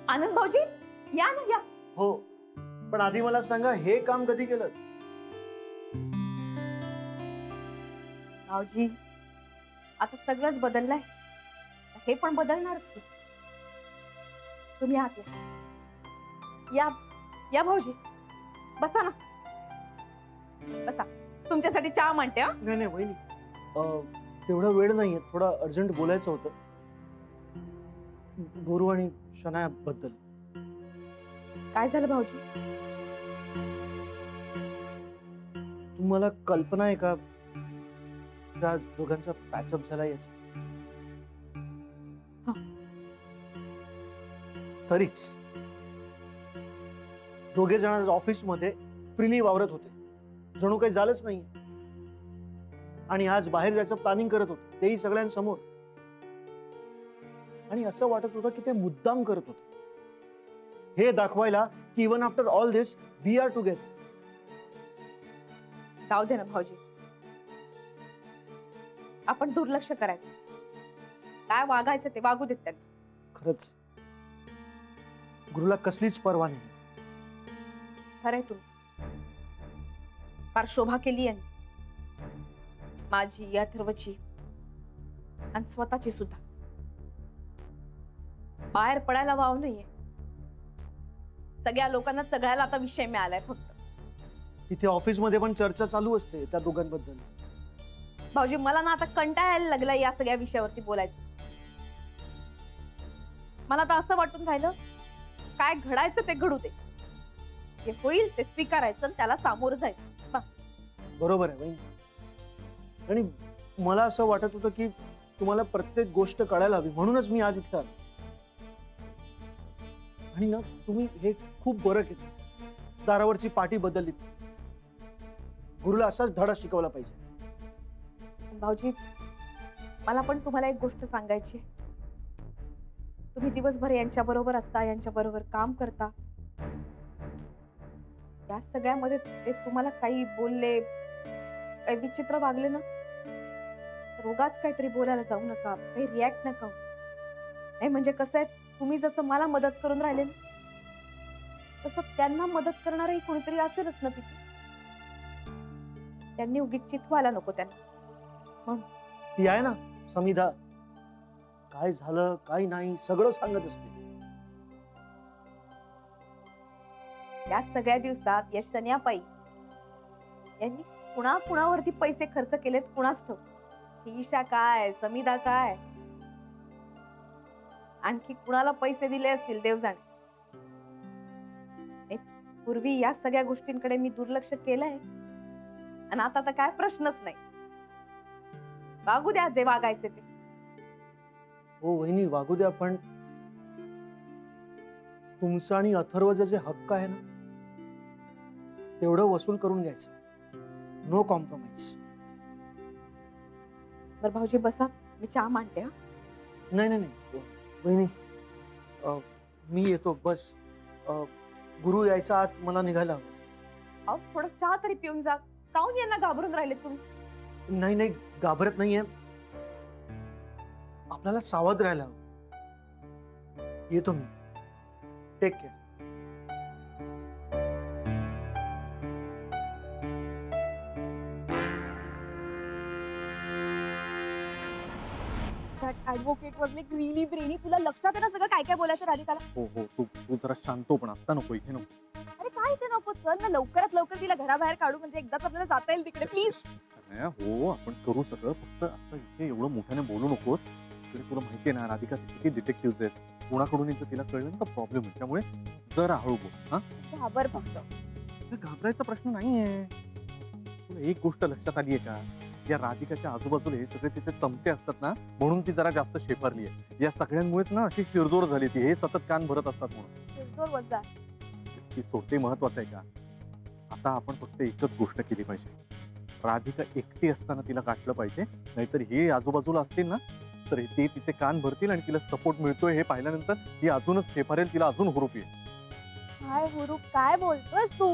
आनंद भाऊजी, या ना या. हो, पण आधी मला सांगा हे काम कधी केलं? भाऊजी, आता सगळंच बदललंय, हे पण बदलणारच की. तुम्ही आत या. या या भाऊजी, बसा ना, बसा. तुमच्यासाठी चहा मांडते. हा, नाही नाही वहिनी, तेवढा वेळ नाहीये, थोडा अर्जंट बोलायचं होतं गुरु आणि शनाया बद्दल. काय झालं भाऊजी? तुम्हाला कल्पना आहे का त्या दोघांचा पॅचअप झाला याची? हा. तरीच दोघे जण ऑफिसमध्ये फ्रीली वावरत होते, जणू काही झालंच नाही. आणि आज बाहेर जायचं प्लॅनिंग करत होते, तेही सगळ्यांसमोर. आणि असं वाटत होतं की ते मुद्दाम करत होते, हे दाखवायला की even after all this we are together. जाऊ दे ना भाऊजी, आपण दुर्लक्ष करायचं. काय वागायचं ते वागू देत त्यांना. खरंच गुरुला कसलीच पर्वा नाही. खरंय तुमचं. फार शोभा केली यांनी, माझी, अथर्वची आणि स्वतःची सुद्धा. बाहेर पडायला वाव नाहीये. सगळ्या लोकांना सगळ्याला आता विषय मिळालाय फक्त. तिथे ऑफिसमध्ये पण चर्चा चालू असते त्या दोघांबद्दल. भाऊजी, मला ना आता कंटाळा यायला लागला या सगळ्या विषयावरती बोलायचं. मला आता असं वाटून राहिलं, काय घडायचं ते घडू दे, जे होईल ते स्वीकारायचं आणि त्याला सामोरं जायचं, बस. बरोबर आहे बहीण. आणि मला असं वाटत होतं की तुम्हाला प्रत्येक गोष्ट कळायला हवी, म्हणूनच मी आज इथं आलो. आणि ना तुम्ही हे खूप बरं केलं, दारावरची पाटी बदलली. गुरुला असाच धडा शिकवला पाहिजे. भाऊजी, मला पण तुम्हाला एक गोष्ट सांगायची. तुम्ही दिवसभर यांच्या बरोबर असता, यांच्या बरोबर काम करता. या सगळ्यामध्ये ते तुम्हाला काही बोलले, काही विचित्र वागले ना, तर उगाच काहीतरी बोलायला जाऊ नका, काही रिॲक्ट नका होऊ. नाही म्हणजे कसं आहे, तुम्ही जसं मला मदत करून राहिले ना, तसं त्यांना मदत करणारही कोणीतरी असेलच ना तिथे. त्यांनी उगीच चितवायला नको त्यांना. म्हणून ती आहे ना समिधा, काय झालं काय नाही सगळं सांगत असते. या सगळ्या दिवसात या शन्यापायी यांनी कुणावरती पैसे खर्च केलेत कुणास ठाऊक. ही ईशा काय, समिधा काय, आणखी कुणाला पैसे दिले असतील देव जाणे. पूर्वी या सगळ्या गोष्टींकडे मी दुर्लक्ष केलंय, आणि आता तर काय प्रश्नच नाही. वागू द्या जे वागायचे ते. हो वहिनी, वागू द्या, पण तुमचं आणि अथर्वचं जे हक्क आहे ना, तेवढं वसूल करून घ्यायचं. No compromise. बरं भाऊजी बसा, मी चहा मांडते. हा, नाही नाही नाही वहिनी, मी येतो बस. गुरु यायचा आत मला निघायला हवं. अहो थोडं चहा तरी पिऊन जा. काहून यांना घाबरून राहिले तुम्ही? नाही नाही, घाबरत नाहीये, आपल्याला सावध राहायला हवं. येतो मी. Take care. Advocate was like really brainy. तुला लक्षात आहे ना सगळं काय काय बोलायचं राधिकाला? हो हो, तू जरा शांत हो, पण आता नको, इथे नको. अरे काय ते नको, चल ना लवकरात लवकर तिला घराबाहेर काढू, म्हणजे एकदाच आपल्याला जाता येईल तिकडे. प्लीज. हो, आपण करू सगळं, फक्त आता इथे एवढं मोठ्याने बोलू नकोस. तरी तुला माहितीये ना राधिकाचे किती डिटेक्टिव्ह आहेत, कोणाकडून जर तिला कळलं ना तर प्रॉब्लेम आहे. त्यामुळे जरा हळू बोल. हा, घाबर फक्त. घाबरायचा प्रश्न नाहीये. तुला एक गोष्ट लक्षात आली आहे का, या राधिकाच्या आजूबाजूला हे सगळे तिचे चमचे असतात ना, म्हणून ती जरा जास्त शेफारली आहे. या सगळ्यांमुळेच ना अशी शिरजोर झाली ती, हे सतत कान भरत असतात म्हणून. शिरजोर वजदा. ती सोडते महत्वाचं आहे का? आता आपण फक्त एकच गोष्ट केली पाहिजे, राधिका एकटी असताना तिला गाठलं पाहिजे. नाहीतर हे आजूबाजूला असतील ना, तर ते तिचे कान भरतील आणि तिला सपोर्ट मिळतोय हे पाहिल्यानंतर ही अजूनच शेफारेल, तिला अजून हुरूप येईल. काय हुरूप, काय बोलतोस तू?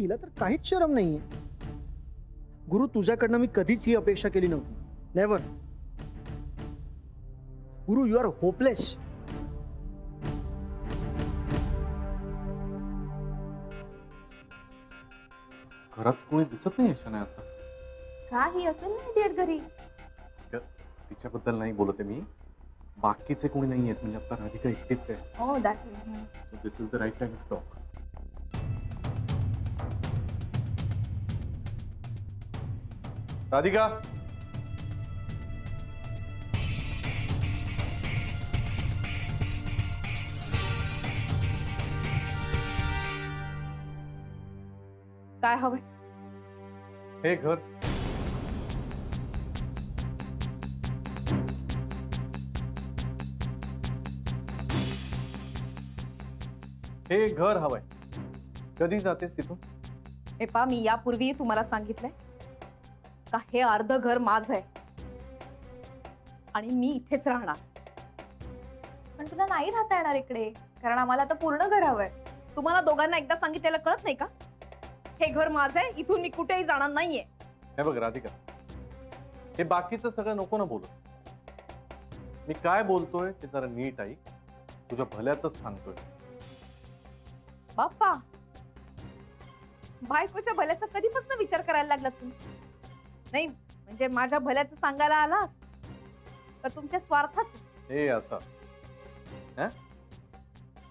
हिला तर काहीच शरम नाहीये. गुरु, तुझ्याकडनं मी कधीच ही अपेक्षा केली नव्हती. Never. Guru, you R hopeless. घरात कोणी दिसत नाही शनाया आता. काही असेल ना इडियट घरी. तिच्याबद्दल नाही बोलते मी. बाकीचे कोणी नाही आहेत, म्हणजे आता राधिका एकटीच आहे. हो that. So this is the right time to talk. Radhika, काय हवंय? हे घर. हे घर हवंय. कधी जातेस तिथून? हे पा, मी यापूर्वी तुम्हाला सांगितलंय का हे अर्ध घर माझं आहे आणि मी इथेच राहणार. पण तुला नाही राहता येणार इकडे, कारण आम्हाला आता पूर्ण घर हवंय. तुम्हाला दोघांना एकदा सांगितलेलं कळत नाही का? हे घर माझं आहे, इथून मी कुठेही जाणार नाहीये. हे बघ राधिका, हे बाकीचं सगळं नको ना बोलू. मी काय बोलतोय ते जरा नीट ऐक. तुझ्या भल्याच सांगतोय. बाप्पा, बायकोच्या भल्याचा कधीपासून विचार करायला लागलात तुम्ही? नाही म्हणजे माझ्या भल्याचं सांगायला आलात का तुमच्या स्वार्थाच? हे असं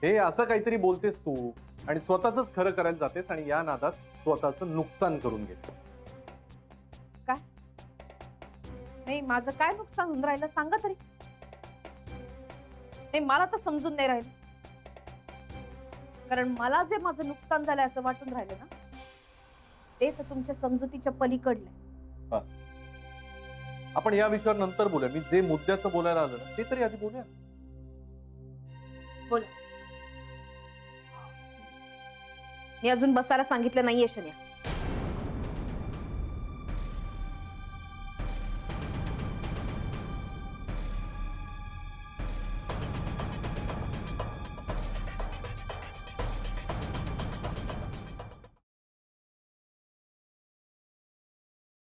हे असं काहीतरी बोलतेस तू आणि स्वतःच खरं करायला जातेस आणि या नादात स्वतःचं नुकसान करून घेतेस. काय? नाही, माझं काय नुकसान होऊन राहिलं सांगा तरी. नाही, मला तर समजून नाही राहिलं. कारण मला जे माझं नुकसान झालंय असं वाटून राहिलं ना, ते तर तुमच्या समजुतीच्या पलीकडलंय. बस, आपण या विषयावर नंतर बोलूया. मी जे मुद्द्याचं बोलायला आलं ना ते तरी आधी बोलूया. बोला. मी अजून बसायला सांगितलं नाहीये शन्या.